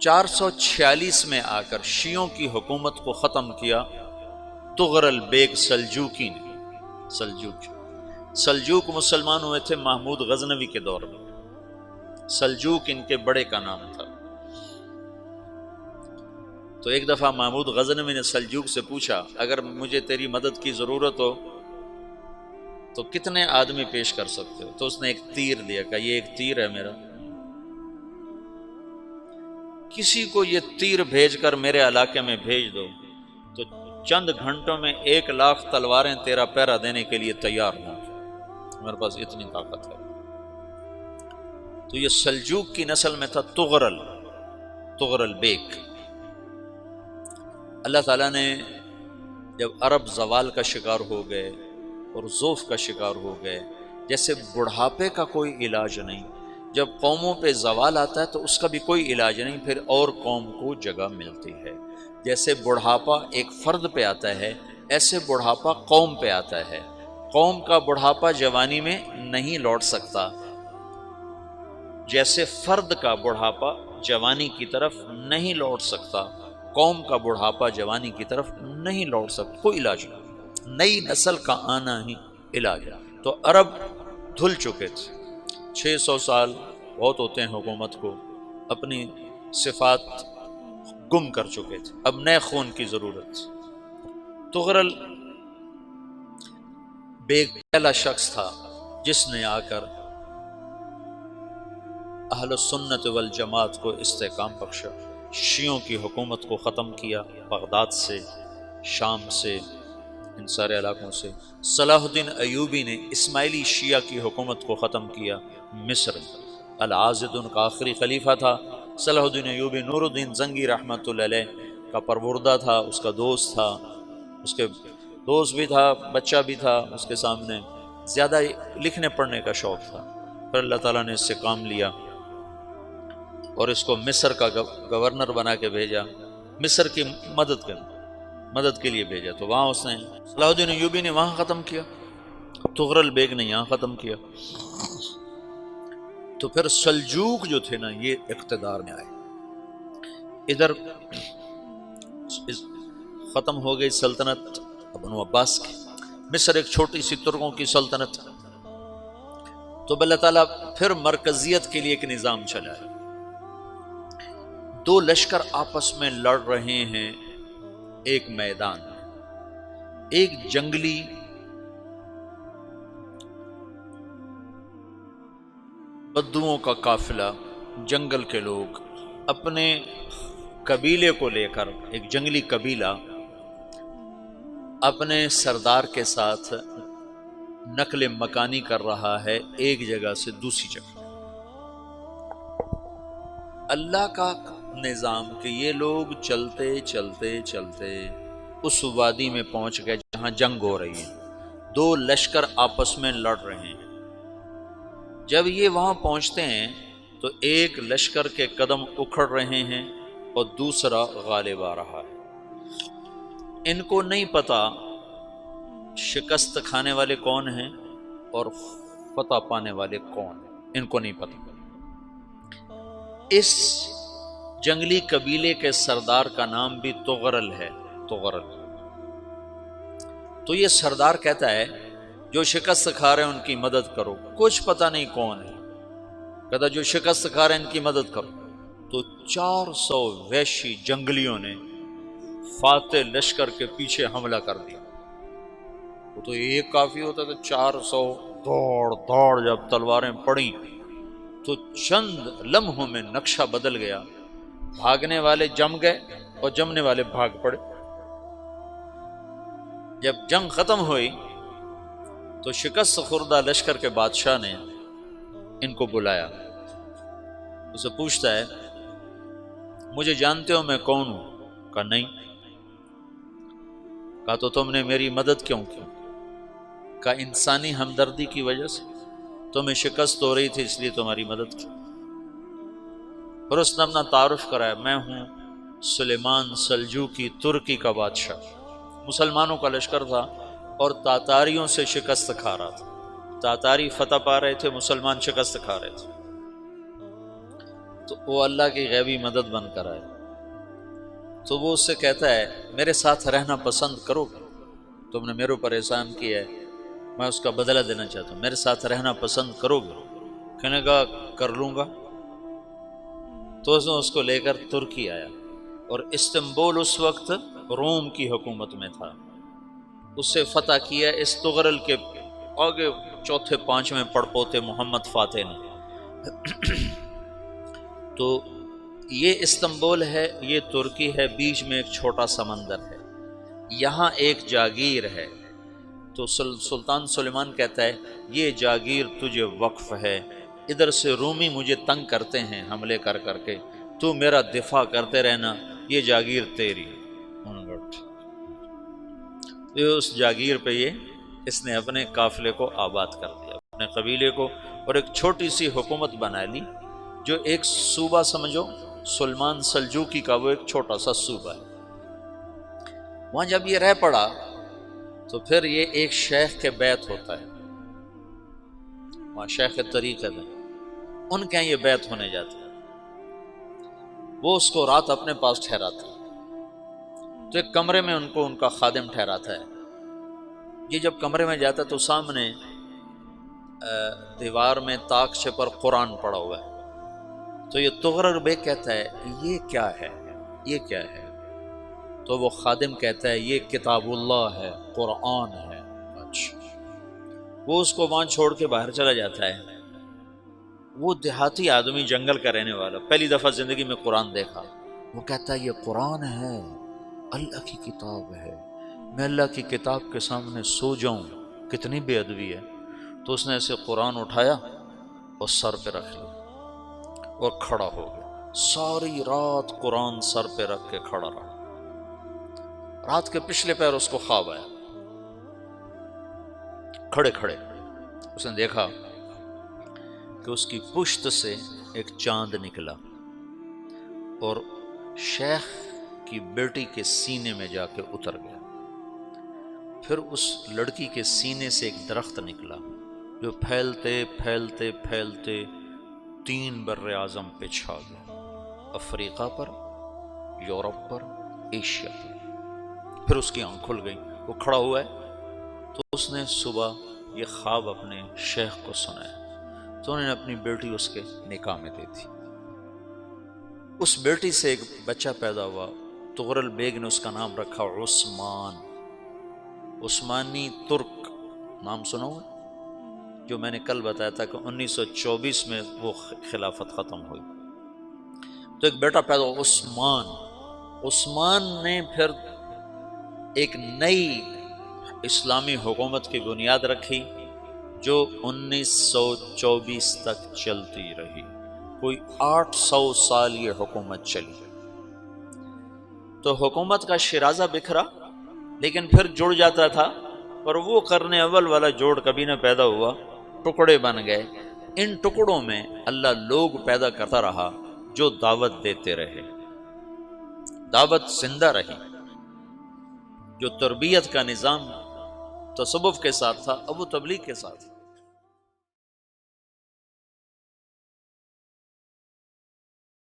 446 میں آ کر شیعوں کی حکومت کو ختم کیا تغرل بیگ سلجوکی نے۔ سلجوک مسلمان ہوئے تھے محمود غزنوی کے دور میں، سلجوک ان کے بڑے کا نام تھا۔ تو ایک دفعہ محمود غزنوی نے سلجوک سے پوچھا اگر مجھے تیری مدد کی ضرورت ہو تو کتنے آدمی پیش کر سکتے ہو؟ تو اس نے ایک تیر دیا، کہا یہ ایک تیر ہے میرا، کسی کو یہ تیر بھیج کر میرے علاقے میں بھیج دو تو چند گھنٹوں میں 1,00,000 تلواریں تیرا پہرا دینے کے لیے تیار ہوں، میرے پاس اتنی طاقت ہے۔ تو یہ سلجوک کی نسل میں تھا تغرل بیگ۔ اللہ تعالیٰ نے جب عرب زوال کا شکار ہو گئے اور ضعف کا شکار ہو گئے، جیسے بڑھاپے کا کوئی علاج نہیں، جب قوموں پہ زوال آتا ہے تو اس کا بھی کوئی علاج نہیں، پھر اور قوم کو جگہ ملتی ہے۔ جیسے بڑھاپا ایک فرد پہ آتا ہے، ایسے بڑھاپا قوم پہ آتا ہے۔ قوم کا بڑھاپا جوانی میں نہیں لوٹ سکتا، جیسے فرد کا بڑھاپا جوانی کی طرف نہیں لوٹ سکتا، قوم کا بڑھاپا جوانی کی طرف نہیں لوٹ سکتا، کوئی علاج نہیں، نئی نسل کا آنا ہی علاج ہے۔ تو عرب دھل چکے تھے، 600 سال بہت ہوتے ہیں حکومت کو، اپنی صفات گم کر چکے تھے، اب نئے خون کی ضرورت تھی۔ تغرل بیگ پہلا شخص تھا جس نے آ کر اہل سنت والجماعت کو استحکام بخشا، شیعوں کی حکومت کو ختم کیا، بغداد سے، شام سے، ان سارے علاقوں سے۔ صلاح الدین ایوبی نے اسماعیلی شیعہ کی حکومت کو ختم کیا، مصر۔ العاضد ان کا آخری خلیفہ تھا صلاح الدین ایوبی، نور الدین زنگی رحمۃ اللہ علیہ کا پروردہ تھا، اس کا دوست تھا، اس کے دوست بھی تھا، بچہ بھی تھا اس کے سامنے، زیادہ لکھنے پڑھنے کا شوق تھا۔ پھر اللہ تعالیٰ نے اس سے کام لیا اور اس کو مصر کا گورنر بنا کے بھیجا، مصر کی مدد کے لیے بھیجا، تو وہاں اس نے صلاح الدین ایوبی نے وہاں ختم کیا، تغرل بیگ نے یہاں ختم کیا۔ تو پھر سلجوق جو تھے نا یہ اقتدار میں آئے، ادھر ختم ہو گئی سلطنت بنو عباس کی، مصر ایک چھوٹی سی ترکوں کی سلطنت، تو اللہ تعالیٰ پھر مرکزیت کے لیے ایک نظام چلایا۔ دو لشکر آپس میں لڑ رہے ہیں ایک میدان میں، ایک جنگلی بدوؤں کا قافلہ، جنگل کے لوگ اپنے قبیلے کو لے کر، ایک جنگلی قبیلہ اپنے سردار کے ساتھ نقل مکانی کر رہا ہے ایک جگہ سے دوسری جگہ۔ اللہ کا نظام کہ یہ لوگ چلتے چلتے چلتے اس وادی میں پہنچ گئے جہاں جنگ ہو رہی ہے، دو لشکر آپس میں لڑ رہے ہیں۔ جب یہ وہاں پہنچتے ہیں تو ایک لشکر کے قدم اکھڑ رہے ہیں اور دوسرا غالب آ رہا ہے۔ ان کو نہیں پتا شکست کھانے والے کون ہیں اور فتح پانے والے کون ہیں، ان کو نہیں پتا۔ اس جنگلی قبیلے کے سردار کا نام بھی تغرل ہے، تغرل۔ تو یہ سردار کہتا ہے جو شکست کھا رہے ہیں ان کی مدد کرو، کچھ پتہ نہیں کون ہے، کہتا جو شکست کھا رہے ہیں ان کی مدد کرو۔ تو 400 وحشی جنگلیوں نے فاتح لشکر کے پیچھے حملہ کر دیا۔ وہ تو ایک کافی ہوتا تھا، 400 دوڑ جب تلواریں پڑیں تو چند لمحوں میں نقشہ بدل گیا، بھاگنے والے جم گئے اور جمنے والے بھاگ پڑے۔ جب جنگ ختم ہوئی تو شکست خوردہ لشکر کے بادشاہ نے ان کو بلایا، اسے پوچھتا ہے مجھے جانتے ہو میں کون ہوں؟ کہا نہیں۔ کہا تو تم نے میری مدد کیوں کی؟ کہا انسانی ہمدردی کی وجہ سے، تمہیں شکست ہو رہی تھی اس لیے تمہاری مدد کی۔ پھر اس نے اپنا تعارف کرایا، میں ہوں سلیمان سلجوقی، ترکی کا بادشاہ۔ مسلمانوں کا لشکر تھا اور تاتاریوں سے شکست کھا رہا تھا، تاتاری فتح پا رہے تھے، مسلمان شکست کھا رہے تھے۔ تو وہ اللہ کی غیبی مدد بن کر آئے، تو وہ اس سے کہتا ہے میرے ساتھ رہنا پسند کرو گے؟ تم نے میرے اوپر احسان کیا ہے، میں اس کا بدلہ دینا چاہتا ہوں، میرے ساتھ رہنا پسند کرو گے؟ کہنے کا کر لوں گا۔ تو اس کو لے کر ترکی آیا، اور استنبول اس وقت روم کی حکومت میں تھا، اسے فتح کیا اس تغرل کے آگے چوتھے پانچویں پڑپوتے محمد فاتح نے۔ تو یہ استنبول ہے، یہ ترکی ہے، بیچ میں ایک چھوٹا سمندر ہے، یہاں ایک جاگیر ہے۔ تو سلطان سلیمان کہتا ہے یہ جاگیر تجھے وقف ہے، ادھر سے رومی مجھے تنگ کرتے ہیں حملے کر کر کے، تو میرا دفاع کرتے رہنا، یہ جاگیر تیری۔ یہ اس جاگیر پہ اس نے اپنے قافلے کو آباد کر دیا، اپنے قبیلے کو، اور ایک چھوٹی سی حکومت بنا لی، جو ایک صوبہ سمجھو سلمان سلجوقی کا، وہ ایک چھوٹا سا صوبہ ہے۔ وہاں جب یہ رہ پڑا تو پھر یہ ایک شیخ کے بیت ہوتا ہے، وہاں شیخ طریقت ہے، ان کے یہ بیت ہونے جاتا ہے، وہ اس کو رات اپنے پاس ٹھہراتا ہے، تو ایک کمرے میں ان کا خادم ٹھہراتا ہے۔ یہ جب کمرے میں جاتا ہے تو سامنے دیوار میں طاقچے پر قرآن پڑا ہوا ہے، تو یہ تغرل بیگ کہتا ہے یہ کیا ہے، یہ کیا ہے؟ تو وہ خادم کہتا ہے یہ کتاب اللہ ہے، قرآن ہے۔ اچھا، وہ اس کو وہاں چھوڑ کے باہر چلا جاتا ہے۔ وہ دیہاتی آدمی، جنگل کا رہنے والا، پہلی دفعہ زندگی میں قرآن دیکھا، وہ کہتا ہے یہ قرآن ہے، اللہ کی کتاب ہے، میں اللہ کی کتاب کے سامنے سو جاؤں، کتنی بے ادبی ہے۔ تو اس نے ایسے قرآن اٹھایا اور سر پہ رکھ لیا اور کھڑا ہو گیا، ساری رات قرآن سر پہ رکھ کے کھڑا رہا۔ رات کے پچھلے پہر اس کو خواب آیا، کھڑے کھڑے اس نے دیکھا کہ اس کی پشت سے ایک چاند نکلا اور شیخ کی بیٹی کے سینے میں جا کے اتر گیا، پھر اس لڑکی کے سینے سے ایک درخت نکلا جو پھیلتے پھیلتے پھیلتے 3 بر اعظم پہ چھا گیا، افریقہ پر، یورپ پر، ایشیا پر۔ پھر اس کی آنکھ کھل گئی، وہ کھڑا ہوا ہے، تو اس نے صبح یہ خواب اپنے شیخ کو سنایا، تو انہوں نے اپنی بیٹی اس کے نکاح میں دے دی۔ اس بیٹی سے ایک بچہ پیدا ہوا، تغرل بیگ نے اس کا نام رکھا عثمان، عثمانی ترک نام سنا ہوا، جو میں نے کل بتایا تھا کہ 1924 میں وہ خلافت ختم ہوئی۔ تو ایک بیٹا پیدا ہوا عثمان۔ عثمان نے پھر ایک نئی اسلامی حکومت کی بنیاد رکھی جو 1924 تک چلتی رہی، کوئی 800 سال یہ حکومت چلی۔ تو حکومت کا شیرازہ بکھرا، لیکن پھر جڑ جاتا تھا، پر وہ قرن اول والا جوڑ کبھی نہ پیدا ہوا، ٹکڑے بن گئے۔ ان ٹکڑوں میں اللہ لوگ پیدا کرتا رہا جو دعوت دیتے رہے، دعوت زندہ رہی۔ جو تربیت کا نظام تصوف کے ساتھ تھا اب وہ تبلیغ کے ساتھ۔